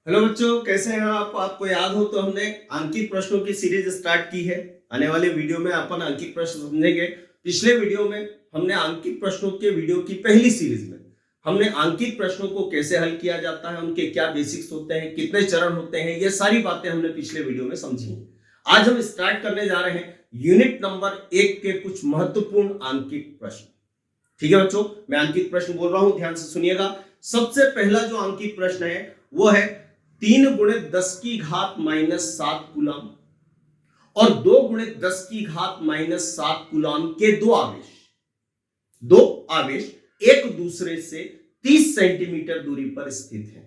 Hello बच्चों, कैसे हैं आप? आपको याद हो तो हमने अंकित प्रश्नों की सीरीज स्टार्ट की है। आने वाले वीडियो में अपन अंकित प्रश्न समझेंगे। पिछले वीडियो में हमने अंकित प्रश्नों के वीडियो की पहली सीरीज में हमने अंकित प्रश्नों को कैसे हल किया जाता है, उनके क्या बेसिक्स होते हैं, कितने चरण होते हैं, ये सारी बातें हमने पिछले वीडियो में समझी। आज हम स्टार्ट करने जा रहे हैं यूनिट नंबर 1 के कुछ महत्वपूर्ण अंकित प्रश्न। ठीक है बच्चों, मैं अंकित प्रश्न बोल रहा हूं, ध्यान से सुनिएगा। सबसे पहला जो अंकित प्रश्न है वो है 3 गुणित 10 की घात -7 कूलम और 2 गुणित 10 की घात -7 कूलम के दो आवेश एक दूसरे से 30 सेंटीमीटर दूरी पर स्थित हैं।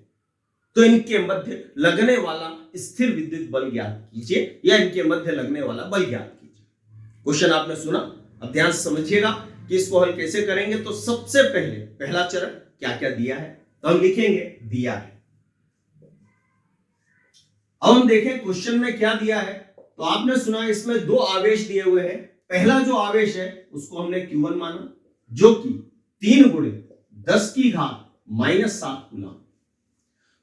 तो इनके मध्य लगने वाला स्थिर विद्युत बल ज्ञात कीजिए, या इनके मध्य लगने वाला बल ज्ञात कीजिए। क्वेश्चन आपने सुना, अब ध्यान से समझिएगा कि इसको हल कैसे करेंगे। तो सबसे पहले पहला चरण क्या क्या दिया है, तो हम लिखेंगे दिया है। अब हम देखें क्वेश्चन में क्या दिया है। तो आपने सुना इसमें 2 आवेश दिए हुए हैं। पहला जो आवेश है उसको हमने Q1 माना, जो कि 3 गुणित 10 की घात -7 कूलम।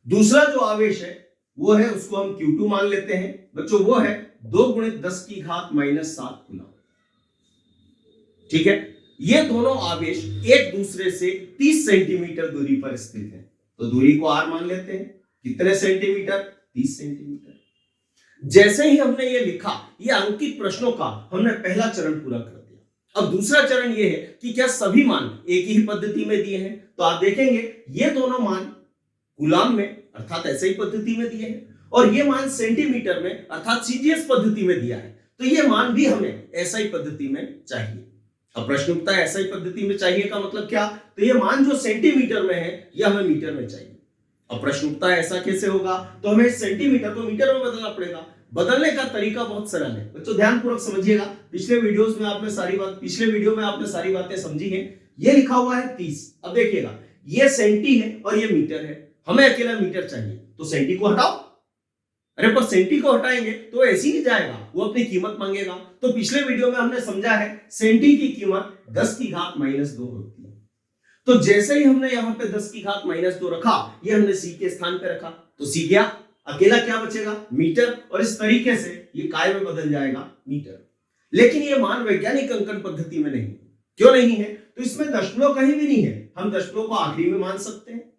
दूसरा जो आवेश है वो है, उसको हम Q2 मान लेते हैं बच्चों, वो है 2 गुणित 10 की घात -7 कूलम। ठीक है, ये दोनों आवेश एक दूसरे से 30 सेंटीमीटर दूरी पर स्थित हैं। तो दूरी को R मान लेते हैं। कितने सेंटीमीटर? 30 सेंटीमीटर। जैसे ही हमने ये लिखा, ये अंकित प्रश्नों का हमने पहला चरण पूरा कर दिया। अब दूसरा चरण ये है कि क्या सभी मान एक ही पद्धति में दिए हैं। तो आप देखेंगे ये दोनों मान कूलम में अर्थात एसआई पद्धति में दिए हैं, और ये मान सेंटीमीटर में अर्थात सीजीएस पद्धति में दिया है। तो ये मान भी हमें एसआई पद्धति में चाहिए। अब प्रश्न उठता है एसआई पद्धति में चाहिए का मतलब क्या? तो ये मान जो सेंटीमीटर में है यह हमें मीटर में चाहिए। अब प्रश्न उठता है ऐसा कैसे होगा? तो हमें सेंटीमीटर को मीटर में बदलना पड़ेगा। बदलने का तरीका बहुत सरल है बच्चों, ध्यानपूर्वक समझिएगा। पिछले वीडियो में आपने सारी बातें समझी हैं। ये लिखा हुआ है 30। अब देखिएगा, ये सेंटी है और ये मीटर है। हमें अकेला मीटर चाहिए, तो सेंटी को हटाओ। अरे पर सेंटी को हटाएंगे तो ऐसे ही नहीं जाएगा, वो अपनी कीमत मांगेगा। तो पिछले वीडियो में हमने समझा है सेंटी की कीमत 10 की घात -2 होती है। तो जैसे ही हमने यहां पे 10 की घात -2 रखा, ये हमने सी के स्थान पे रखा, तो सी गया, अकेला क्या बचेगा? मीटर। और इस तरीके से ये काय में बदल जाएगा मीटर। लेकिन ये मान वैज्ञानिक अंकन पद्धति में नहीं। क्यों नहीं है? तो इसमें दशमलव कहीं भी नहीं है। हम दशमलव को आखिरी में मान सकते हैं।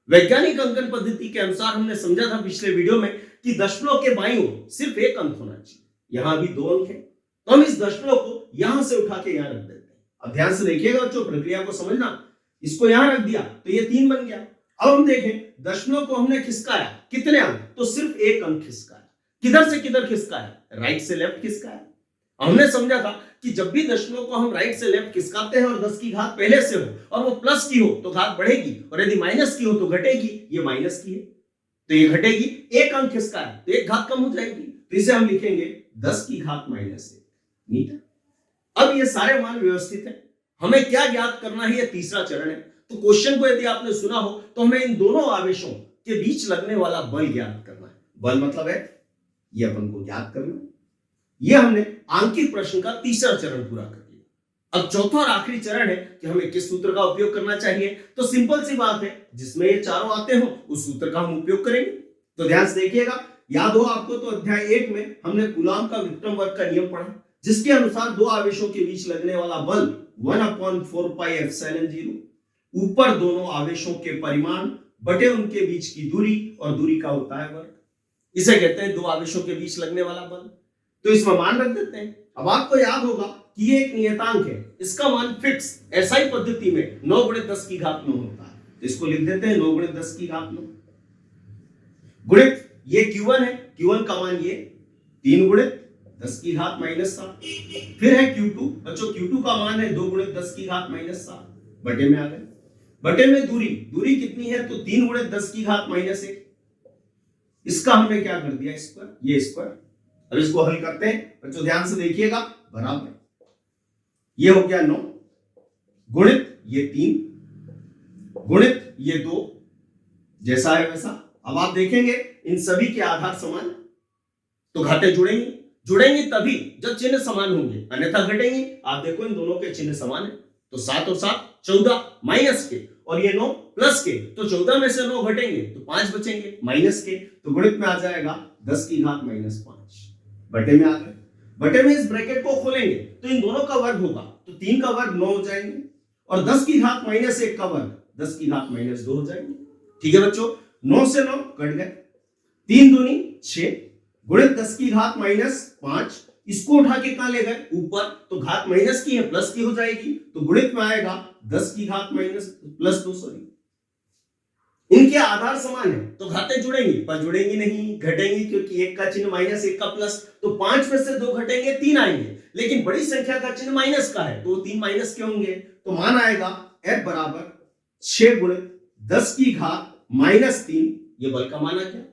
वैज्ञानिक अंकन पद्धति के अनुसार हमने समझा था पिछले वीडियो में कि दशमलव के बाईं ओर सिर्फ 1 अंक होना चाहिए। यहां भी 2 अंक है, तो हम इस दशमलव को यहां से उठा के यहां रख देते हैं। अब ध्यान से देखिएगा बच्चों, प्रक्रिया को समझना। इसको यहां रख दिया तो ये 3 बन गया। अब हम देखें दशमलव को हमने खिसकाया, कितने अंक? तो सिर्फ 1 अंक खिसकाया। किधर से किधर खिसकाया? राइट से लेफ्ट खिसकाया। हमने समझा था कि जब भी दशमलव को हम राइट से लेफ्ट खिसकाते हैं और 10 की घात पहले से हो और वो प्लस की हो तो घात बढ़ेगी, और यदि माइनस की हो तो घटेगी। ये माइनस की है तो ये घटेगी। 1 अंक खिसकाया तो 1 घात कम हो जाएगी, तो इसे हम लिखेंगे 10 की घात -1 मीटर। अब ये सारे मान व्यवस्थित है। हमें क्या ज्ञात करना है? ये तीसरा चरण है। तो क्वेश्चन को यदि आपने सुना हो तो हमें इन दोनों आवेशों के बीच लगने वाला बल ज्ञात करना है। बल मतलब है ये अपन को ज्ञात करना। ये हमने अंकित प्रश्न का तीसरा चरण पूरा कर लिया। अब चौथा और आखिरी चरण है कि हमें किस सूत्र का उपयोग करना चाहिए। तो सिंपल सी बात है, जिसमें ये चारों आते हो उस सूत्र का हम उपयोग करेंगे। तो ध्यान से देखिएगा, याद हो आपको तो अध्याय 1 में हमने कूलम का विक्रम वर्ग का नियम पढ़ा, जिसके अनुसार 2 आवेशों के बीच लगने वाला बल 1/4πε0 ऊपर दोनों आवेशों के परिमाण बटे उनके बीच की दूरी, और दूरी का होता है वर्ग। इसे कहते हैं 2 आवेशों के बीच लगने वाला बल। तो इसमें मान रख देते हैं। अब आपको याद होगा कि ये एक नियतांक है, इसका मान फिक्स एसआई पद्धति में 9 गुणित 10 की घात 9 होता है। तो इसको लिख देते हैं 9 गुणित 10 की घात 9 गुणित ये Q1 है। Q1 का मान ये 3 गुणित 10 की घात -7। फिर है Q2 बच्चों, Q2 का मान है 2 गुणित 10 की घात -7। बटे में आ गए। बटे में दूरी कितनी है? तो 3 गुणित 10 की घात -1। इसका हमने क्या कर दिया? स्क्वायर, ये स्क्वायर। अब इसको हल करते हैं बच्चों, ध्यान से देखिएगा। बराबर ये हो गया 9 गुणित ये 3 गुणित ये 2, जैसा है वैसा। अब आप देखेंगे इन सभी के आधार समान, तो घातें जुड़ेंगी तभी जब चिन्ह समान होंगे, अन्यथा घटेंगे। आप देखो इन दोनों के चिन्ह समान है, तो 7 और 7 14 माइनस के, और ये 9 प्लस के, तो 14 में से 9 घटेंगे तो 5 बचेंगे, माइनस के, तो गुणित में आ जाएगा 10 की घात माइनस 5, बटे में आ गए। बटे में इस ब्रैकेट को खोलेंगे तो इन दोनों का वर्ग होगा, तो 3 का वर्ग 9 हो जाएंगे, और 10 की घात माइनस 1 का वर्ग 10 की घात माइनस 2 हो जाएंगे। ठीक है बच्चों, 9 से 9 कट गए, 3 दूनी 6, गुणित 10 की घात माइनस 5, इसको उठा के कहां ले गए ऊपर, तो घात माइनस की है प्लस की हो जाएगी, तो गुणित में आएगा 10 की घात माइनस प्लस 2, सॉरी। इनके आधार समान है तो घातें जुड़ेंगी, पर जुड़ेंगी नहीं, घटेंगी, क्योंकि एक का चिन्ह माइनस एक का प्लस, तो 5 में से 2 घटेंगे 3 आएंगे, लेकिन बड़ी संख्या का चिन्ह माइनस का है तो 3 माइनस के होंगे, तो मान आएगा f बराबर 6 गुणित 10 की घात माइनस 3, ये बल का मान आ गया।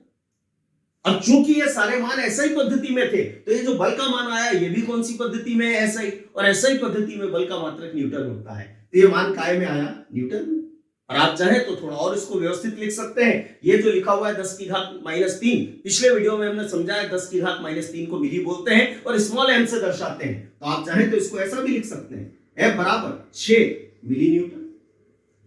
अब चूंकि ये सारे मान एसआई पद्धति में थे, तो ये जो बल का मान आया ये भी कौन सी पद्धति में है, एसआई, और एसआई पद्धति में बल का मात्रक न्यूटन होता है, तो ये मान काय में आया, न्यूटन में। और आप चाहे तो थोड़ा और इसको व्यवस्थित लिख सकते हैं, ये जो लिखा हुआ है 10 की घात माइनस 3, पिछले वीडियो में हमने समझाया 10 की घात माइनस 3 को मिली बोलते हैं और स्मॉल m से दर्शाते हैं, तो आप चाहे तो इसको ऐसा भी लिख सकते हैं, f बराबर 6 मिली न्यूटन।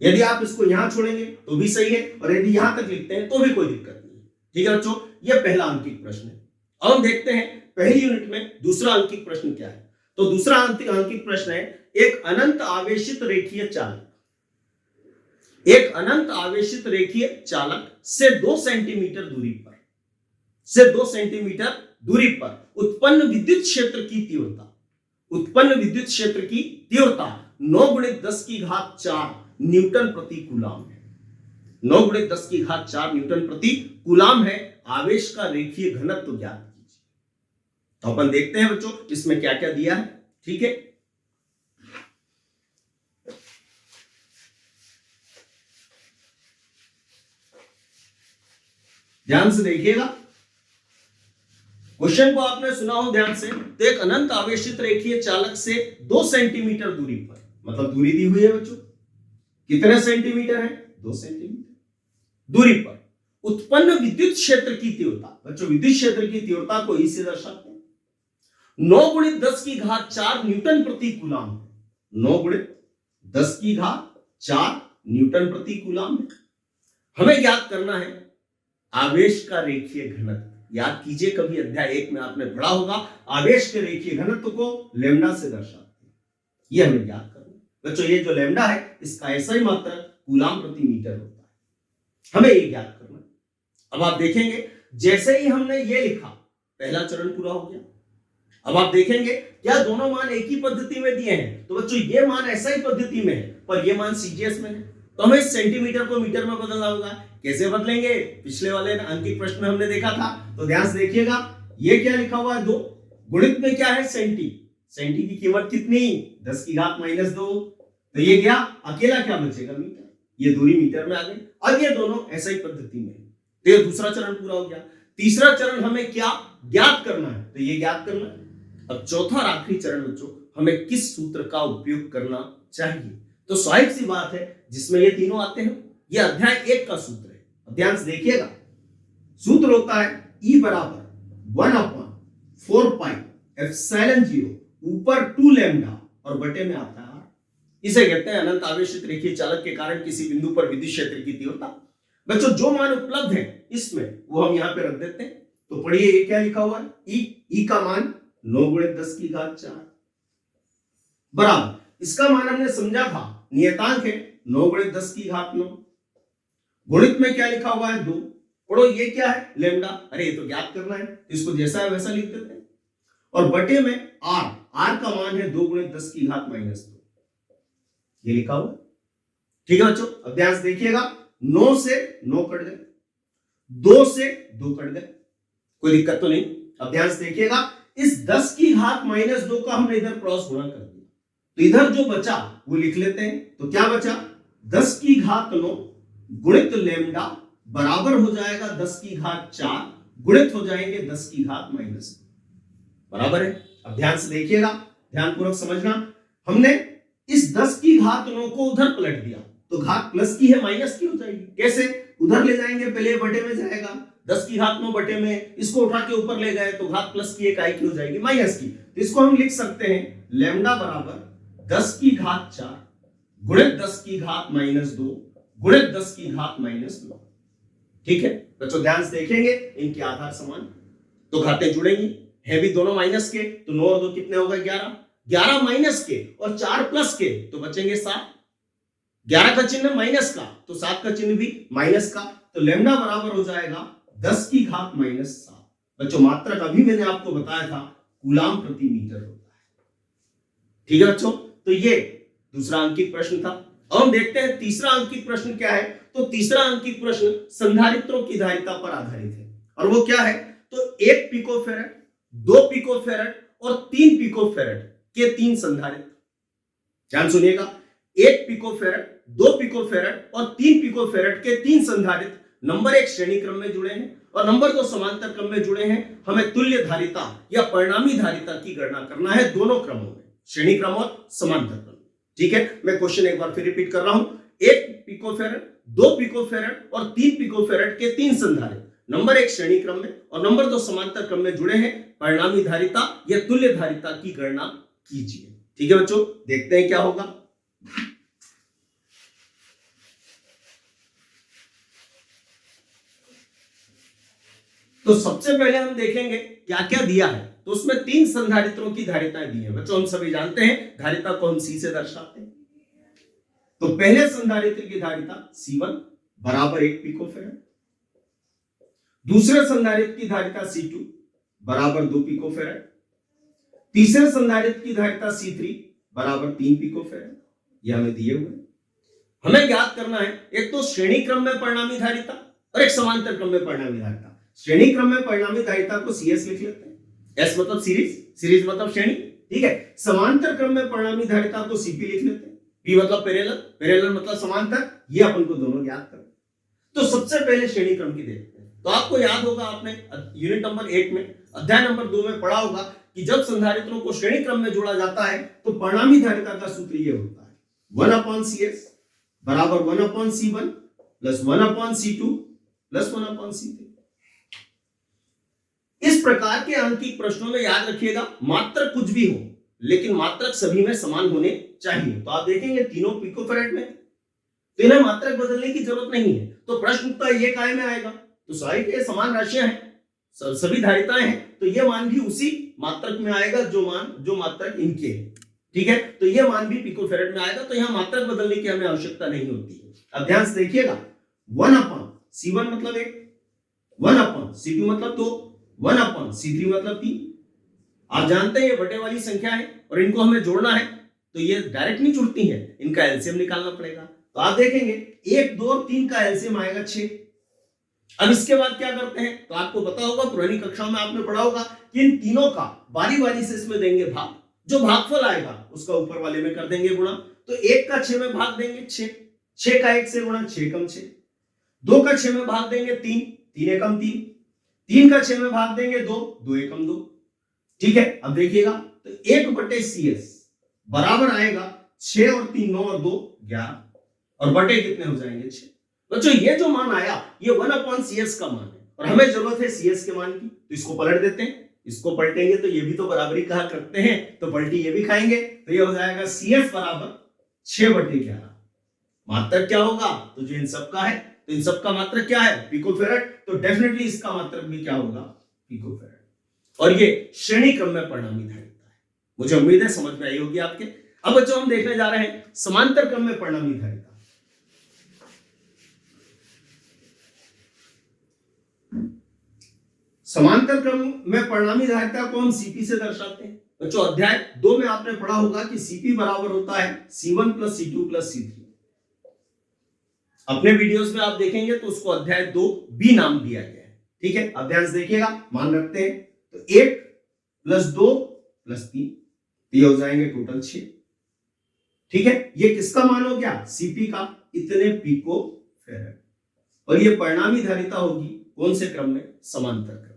यदि आप इसको यहां छोड़ेंगे तो भी सही है, और यदि यहां तक लिखते हैं तो भी कोई दिक्कत नहीं है। ठीक है बच्चों, यह पहला अंकित प्रश्न है। अब हम देखते हैं पहली यूनिट में दूसरा अंकित प्रश्न क्या है। तो दूसरा अंकित प्रश्न है, एक अनंत आवेशित रेखीय चालक, एक अनंत आवेशित रेखीय चालक से 2 सेंटीमीटर दूरी पर, से 2 सेंटीमीटर दूरी पर उत्पन्न विद्युत क्षेत्र की तीव्रता, उत्पन्न विद्युत क्षेत्र की तीव्रता 9 गुणित 10 की घात 4 न्यूटन प्रति कूलाम है। 9 गुणित 10 की घात 4 न्यूटन प्रति कूलाम है। आवेश का रेखीय घनत्व ज्ञात कीजिए। तो अपन देखते हैं बच्चों इसमें क्या क्या दिया है। ठीक है, ध्यान से देखिएगा, क्वेश्चन को आपने सुना हो ध्यान से। तो एक अनंत आवेशित रेखीय चालक से 2 सेंटीमीटर दूरी पर, मतलब दूरी दी हुई है बच्चों, कितने सेंटीमीटर है, 2 सेंटीमीटर दूरी पर उत्पन्न विद्युत क्षेत्र की तीव्रता, बच्चों विद्युत क्षेत्र की तीव्रता को ई से दर्शाते हैं, 9 गुणित 10 की घात 4 न्यूटन प्रति कूलाम है। 9 गुणित 10 की घात 4 न्यूटन प्रति कूलाम है। हमें ज्ञात करना है आवेश का रेखीय घनत्व। याद कीजिए, कभी अध्याय 1 में आपने पढ़ा होगा, आवेश के रेखीय घनत्व को लैम्डा से दर्शाते हैं, यह हमें ज्ञात करना है। बच्चों ये जो लैम्डा है इसका ऐसा ही मात्रक कूलाम प्रति मीटर होता है, हमें ये ज्ञात करना है। अब आप देखेंगे जैसे ही हमने ये लिखा, पहला चरण पूरा हो गया। अब आप देखेंगे क्या दोनों मान एक ही पद्धति में दिए हैं, तो बच्चों ये मान एसआई पद्धति में है पर ये मान सीजीएस में है, तो हमें सेंटीमीटर को मीटर में बदलना होगा। कैसे बदलेंगे, पिछले वाले अंकित प्रश्न में हमने देखा था, तो ध्यान से देखिएगा, ये क्या लिखा हुआ है 2, गुणित में क्या है सेंटी, सेंटी की कीमत कितनी, 10 की घात माइनस 2, तो ये गया, अकेला क्या बचेगा मीटर, ये दूरी मीटर में आ गई। अब ये दोनों एसआई पद्धति में, तो ये दूसरा चरण पूरा हो गया। तीसरा चरण हमें क्या ज्ञात करना है, तो ये ज्ञात करना है। अब चौथा और आखिरी चरण बच्चों, हमें किस सूत्र का उपयोग करना चाहिए, तो स्वाभाविक सी बात है जिसमें ये तीनों आते हैं, ये अध्याय 1 का सूत्र है। ध्यान से देखिएगा, सूत्र होता है E बराबर 1/4 पाई एप्सिलॉन 0 ऊपर 2 लैम्डा और बटे में आता है R। इसे कहते हैं अनंत आवेशित रेखीय चालक के कारण किसी बिंदु पर विद्युत क्षेत्र की तीव्रता। बच्चों जो मान उपलब्ध है इसमें वो हम यहां पे रख देते हैं। तो पढ़िए ये क्या लिखा हुआ है, ई का मान 9 गुणित 10 की घात 4 बराबर, इसका मान हमने समझा था नियतांक है 9 गुणित 10 की घात 9, गुणित में क्या लिखा हुआ है 2, पढ़ो ये क्या है लैम्डा, अरे ये तो ज्ञात करना है, इसको जैसा है वैसा लिख देते हैं, और बटे में आर का मान है 2 गुणित 10 की घात माइनस 2, ये लिखा हुआ। ठीक है बच्चों, अब ध्यान से देखिएगा, 9 से 9 कट गए, 2 से 2 कट गए, कोई दिक्कत तो नहीं। अब ध्यान से देखिएगा, इस 10 की घात माइनस 2 का हमने इधर क्रॉस गुणा कर दिया, तो इधर जो बचा वो लिख लेते हैं। तो क्या बचा, 10 की घात 9 गुणित लैम्डा बराबर हो जाएगा 10 की घात 4 गुणित हो जाएंगे 10 की घात माइनस, बराबर है। अब ध्यान से देखिएगा, ध्यानपूर्वक समझना, हमने इस 10 की घात 9 को उधर पलट दिया, तो घात प्लस की है माइनस की हो जाएगी। कैसे, उधर ले जाएंगे, पहले बटे में जाएगा, 10 की घात 9 बटे में, इसको उठा के ऊपर ले गए तो घात प्लस की इकाई की हो जाएगी माइनस की। तो इसको हम लिख सकते हैं लैम्डा बराबर 10 की घात 4 गुणित 10 की घात माइनस 2 गुणित 10 की घात -9। ठीक है बच्चों, ध्यान से देखेंगे इनके आधार समान तो घातें जुड़ेंगी, है भी दोनों माइनस के, तो 9 और 2 कितने होगा 11, 11 माइनस के और 4 प्लस के तो बचेंगे 7, 11 का चिन्ह माइनस का तो 7 का चिन्ह भी माइनस का, तो लैम्डा बराबर हो जाएगा 10 की घात -7। बच्चों मात्रक अभी मैंने आपको बताया था कूलाम प्रति मीटर होता है। ठीक है बच्चों, तो ये दूसरा अंकित प्रश्न था। अब हम देखते हैं तीसरा अंकित प्रश्न क्या है। तो तीसरा अंकित प्रश्न संधारित्रों की धारिता पर आधारित है और वो क्या है, तो 1 पिकोफैरड, 2 पिकोफैरड और 3 पिकोफैरड के 3 संधारित्र। ध्यान सुनिएगा, 1 पिकोफैरड, 2 पिकोफैरड और 3 पिकोफैरड के 3 संधारित्र नंबर 1 श्रेणी क्रम में जुड़े हैं और नंबर 2 समांतर क्रम में जुड़े हैं। हमें तुल्य धारिता या परिणामी धारिता की गणना करना है दोनों क्रमों में, श्रेणी क्रम और समांतर क्रम। ठीक है, मैं क्वेश्चन एक बार फिर रिपीट कर रहा हूं। 1 पिकोफैरड, 2 पिकोफैरड और 3 पिकोफैरड के 3 संधारित्र नंबर 1 श्रेणी क्रम में और नंबर 2 समांतर क्रम में जुड़े हैं। परिणामी धारिता या तुल्य धारिता की गणना कीजिए। ठीक है बच्चों, देखते हैं क्या होगा। तो सबसे पहले हम देखेंगे क्या क्या दिया है। तो उसमें 3 संधारित्रों की धारिताएं दी हैं। बच्चों हम सभी जानते हैं धारिता को हम C से दर्शाते हैं। तो पहले संधारित्र की धारिता C1 बराबर 1 पिकोफैरड, दूसरे संधारित्र की धारिता C2 बराबर 2 पिकोफैरड, तीसरे संधारित्र की धारिता C3 बराबर 3 पिकोफैरड। यह हमें दिए हुए। हमें ज्ञात करना है एक तो श्रेणी क्रम में परिणामी धारिता और एक समांतर क्रम में परिणामी धारिता। श्रेणी क्रम में परिणामी धारिता को CS लिख लेते हैं, S मतलब सीरीज, सीरीज मतलब श्रेणी। ठीक है, समांतर क्रम में परिणामी धारिता को CP लिख लेते हैं, P मतलब पैरेलल, पैरेलल मतलब समांतर। ये अपन को दोनों याद करें। तो सबसे पहले श्रेणी क्रम की देखते हैं। तो आपको याद होगा, आपने यूनिट नंबर 1 में, अध्याय नंबर 2 में पढ़ा होगा कि जब संधारित्रों को श्रेणी क्रम में जोड़ा जाता है तो परिणामी धारिता का सूत्र ये होता है 1/CS बराबर 1/C1 plus 1/C2 plus 1/C3। इस प्रकार के अंकित प्रश्नों में याद रखिएगा, मात्रक कुछ भी हो लेकिन मात्रक सभी में समान होने चाहिए। तो आप देखेंगे तीनों पिकोफैरड में, तो इन्हें मात्रक बदलने की जरूरत नहीं है। तो प्रश्न उत्तर ये काय में आएगा, तो सारी के समान राशियां हैं, सभी धारिताएं हैं, तो ये मान भी उसी मात्रक में आएगा जो मात्रक इनके है। ठीक है, तो ये मान भी पिकोफैरड में आएगा। तो यहां मात्रक बदलने की हमें आवश्यकता नहीं होती है। अब ध्यान से देखिएगा, 1/C1 मतलब 1, 1/C2 मतलब 2, 1/C3 मतलब 3। आप जानते हैं ये बटे वाली संख्या है और इनको हमें जोड़ना है, तो ये डायरेक्ट नहीं जुड़ती है, इनका एलसीएम निकालना पड़ेगा। तो आप देखेंगे 1, 2 और 3 का एलसीएम आएगा 6। अब इसके बाद क्या करते हैं, तो आपको पता होगा, पुरानी कक्षाओं में आपने पढ़ा होगा कि इन तीनों का बारी बारी से इसमें देंगे भाग, जो भागफल आएगा उसका ऊपर वाले में कर देंगे गुणा। तो 1 का 6 में भाग देंगे 6, 6 का 1 से गुणा 6 कम 6, 2 का 6 में भाग देंगे 3, 3 एकम 3, 3 का 6 में भाग देंगे 2, 2 एकम 2। ठीक है, अब देखिएगा, तो 1/CS बराबर आएगा 6 और 3 9 और 2 11 और बटे कितने हो जाएंगे 6। बच्चों ये जो मान आया ये 1/CS का मान है और हमें जरूरत है CS के मान की, तो इसको पलट देते हैं। इसको पलटेंगे तो ये भी तो बराबरी कहा करते हैं, तो पलटी ये भी खाएंगे, तो ये हो जाएगा CS बराबर 6/11। मात्रक क्या होगा, तो जो इन सब का है, तो इन सब का मात्रक क्या है पिकोफैरड, तो डेफिनेटली इसका मात्रक भी क्या होगा पिकोफैरड। और ये श्रेणी क्रम में परिणामी धारिता है। मुझे उम्मीद है समझ में आई होगी आपके। अब बच्चों हम देखने जा रहे हैं समांतर क्रम में परिणामी धारिता। समांतर क्रम में परिणामी धारिता को हम CP से दर्शाते हैं। बच्चों अध्याय 2 में आपने पढ़ा होगा कि CP बराबर होता है C1 plus C2 plus C3। अपने वीडियोस में आप देखेंगे तो उसको अध्याय 2B नाम दिया गया है। ठीक है, अब ध्यान से देखिएगा, मान रखते हैं, तो 1 प्लस 2 प्लस 3, ये हो जाएंगे टोटल 6। ठीक है, ये किसका मान हो गया, CP का, इतने पिकोफैरड। और ये परिणामी धारिता होगी कौन से क्रम में, समांतर क्रम में।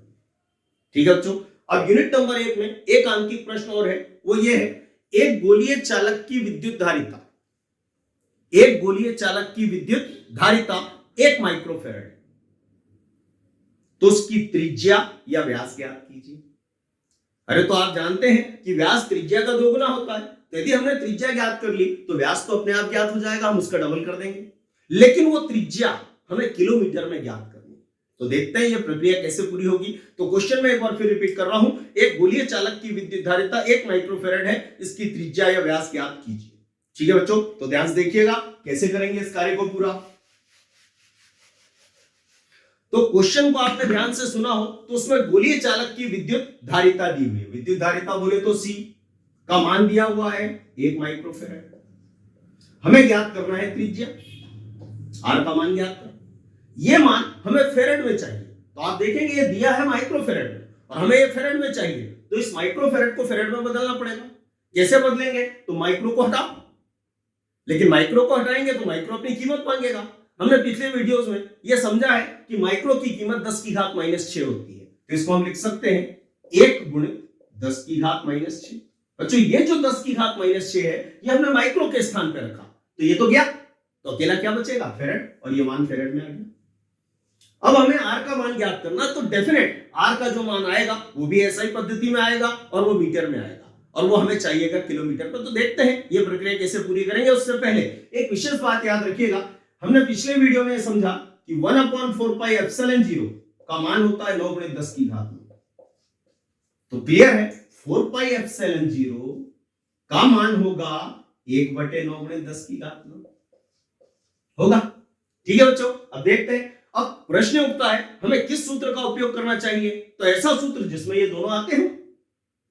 ठीक है बच्चों, अब यूनिट नंबर 1 में एक अंकित प्रश्न और है, वो ये है, एक गोलीय चालक की विद्युत धारिता, एक गोलीय चालक की विद्युत धारिता 1 माइक्रोफैरड, तो उसकी त्रिज्या या व्यास ज्ञात कीजिए। अरे तो आप जानते हैं कि व्यास त्रिज्या का दोगुना होता है, तो यदि हमने त्रिज्या ज्ञात कर ली तो व्यास तो अपने आप ज्ञात हो जाएगा, हम उसका डबल कर देंगे। लेकिन वो त्रिज्या हमें किलोमीटर में ज्ञात करनी है। तो देखते हैं ये प्रक्रिया कैसे पूरी होगी। तो क्वेश्चन में एक बार फिर रिपीट कर रहा हूं, एक गोलीय चालक की विद्युत धारिता 1 माइक्रोफेरेड है, इसकी त्रिज्या या व्यास ज्ञात कीजिए। ठीक है बच्चों, तो ध्यान से देखिएगा कैसे करेंगे इस कार्य को पूरा। तो क्वेश्चन को आपने ध्यान से सुना हो तो उसमें गोलीय चालक की विद्युत धारिता दी हुई है। विद्युत धारिता बोले तो C का मान दिया हुआ है 1 माइक्रोफेरेड। हमें ज्ञात करना है त्रिज्या, R का मान ज्ञात करना। ये मान हमें फेरेड में चाहिए, तो आप देखेंगे ये दिया है माइक्रोफेरेड में और हमें ये फेरेड में चाहिए, तो इस माइक्रोफेरेड को फेरेड में बदलना पड़ेगा। कैसे बदलेंगे? तो माइक्रो को हटाओ, लेकिन माइक्रो को हटाएंगे तो माइक्रो अपनी कीमत मांगेगा। हमने पिछले वीडियोस में यह समझा है कि माइक्रो की कीमत 10 की घात -6 होती है, तो इसको हम लिख सकते हैं 1 गुणित 10 की घात -6। बच्चों ये जो 10 की घात -6 है ये हमने माइक्रो के स्थान पे रखा, तो ये तो गया, तो अकेला क्या बचेगा? फेरेड, और ये मान फेरेड में आ गया। अब हमें R का मान ज्ञात करना, तो डेफिनेट R का जो मान आएगा वो भी ऐसा ही पद्धति में आएगा और वो मीटर में आएगा, और वो हमें चाहिएगा किलोमीटर पर। तो देखते हैं ये प्रक्रिया कैसे पूरी करेंगे। उससे पहले एक विशेष बात याद रखिएगा, हमने पिछले वीडियो में समझा कि 1/4 पाई एप्सिलॉन 0 का मान होता है 9 गुणित 10 की घात में। तो क्लियर है, 4 पाई एप्सिलॉन 0 का मान होगा 1/9 गुणित 10 की घात में होगा। ठीक है बच्चों, अब देखते हैं। अब प्रश्न उठता है हमें किस सूत्र का उपयोग करना चाहिए, तो ऐसा सूत्र जिसमें ये दोनों आते हो।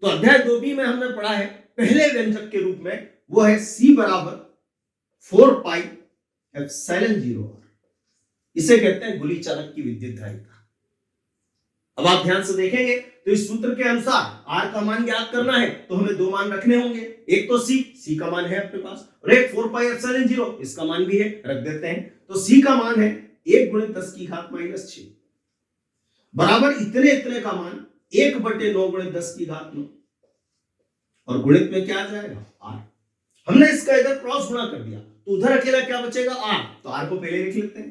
तो अध्याय 2B में हमने पढ़ा है पहले व्यंजक के रूप में, वो है C बराबर 4 पाई एप्सिलॉन 0। इसे कहते हैं गोलीय चालक की विद्युत धारिता। अब आप ध्यान से देखेंगे तो इस सूत्र के अनुसार R का मान ज्ञात करना है तो हमें दो मान रखने होंगे, एक तो C का मान है अपने पास, और एक 4 पाई एप्सिलॉन 0 इसका मान भी है, रख देते हैं। तो C का मान है 1 गुणित 10 की घात -6 बराबर इतने का मान 1/9 गुणित 10 की घात 9, और गुणित में क्या आ जाएगा? R। हमने इसका इधर क्रॉस गुणा कर दिया तो उधर अकेला क्या बचेगा? R। तो R को पहले लिख लेते हैं,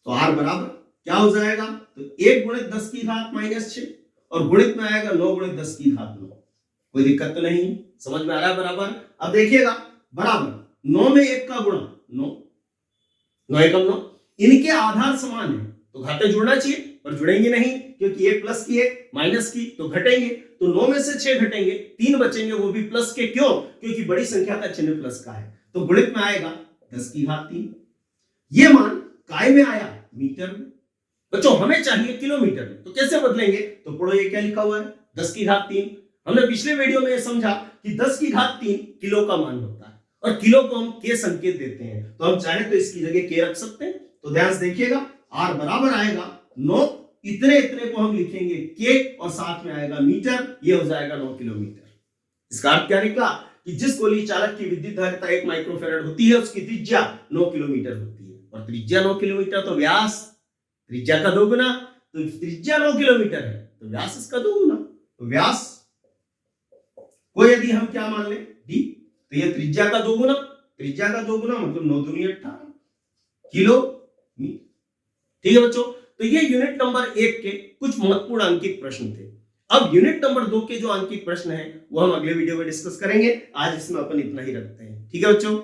तो R बराबर क्या हो जाएगा? तो 1 गुणित 10 की घात -6 और गुणित में आएगा 9 गुणित 10 की घात 9। कोई दिक्कत तो नहीं, समझ में आ रहा है? बराबर। अब देखिएगा, बराबर 9 में 1 का गुणा 9, 9 एकम 9, इनके आधार समान है तो घातें जुड़ना चाहिए, पर जुड़ेंगे नहीं क्योंकि एक प्लस की है माइनस की, तो घटेंगे। तो 9 में से 6 घटेंगे, 3 बचेंगे, वो भी प्लस के। क्यों? क्योंकि बड़ी संख्या का चिन्ह प्लस का है, तो गुणित में आएगा 10 की घात 3। ये मान काय में आया? मीटर में। बच्चों हमें चाहिए किलोमीटर में, तो कैसे बदलेंगे? तो पढ़ो ये क्या लिखा हुआ है, 10 की घात 3। हमने पिछले वीडियो में समझा कि 10 की घात 3 किलो का मान होता है, और किलो को हम के संकेत देते हैं, तो हम चाहे तो इसकी जगह के रख सकते हैं। तो ध्यान से देखिएगा, R बराबर आएगा 9, इतने को हम लिखेंगे के, और साथ में आएगा मीटर, ये हो जाएगा 9 किलोमीटर। इसका अर्थ क्या निकला कि जिस गोलीय चालक की विद्युत धारिता 1 माइक्रोफेरेड होती है उसकी त्रिज्या 9 किलोमीटर होती है, और त्रिज्या 9 किलोमीटर तो व्यास त्रिज्या का 2 गुना, तो त्रिज्या 9 किलोमीटर है तो व्यास इसका 2 गुना। तो व्यास को यदि हम क्या मान लें? D, तो ये त्रिज्या का 2 गुना, त्रिज्या का 2 गुना मतलब 9 दूनी 18 किलोमीटर। ठीक है बच्चों, तो ये यूनिट नंबर 1 के कुछ महत्वपूर्ण अंकित प्रश्न थे। अब यूनिट नंबर 2 के जो अंकित प्रश्न हैं वो हम अगले वीडियो में डिस्कस करेंगे। आज इसमें अपन इतना ही रखते हैं। ठीक है बच्चों।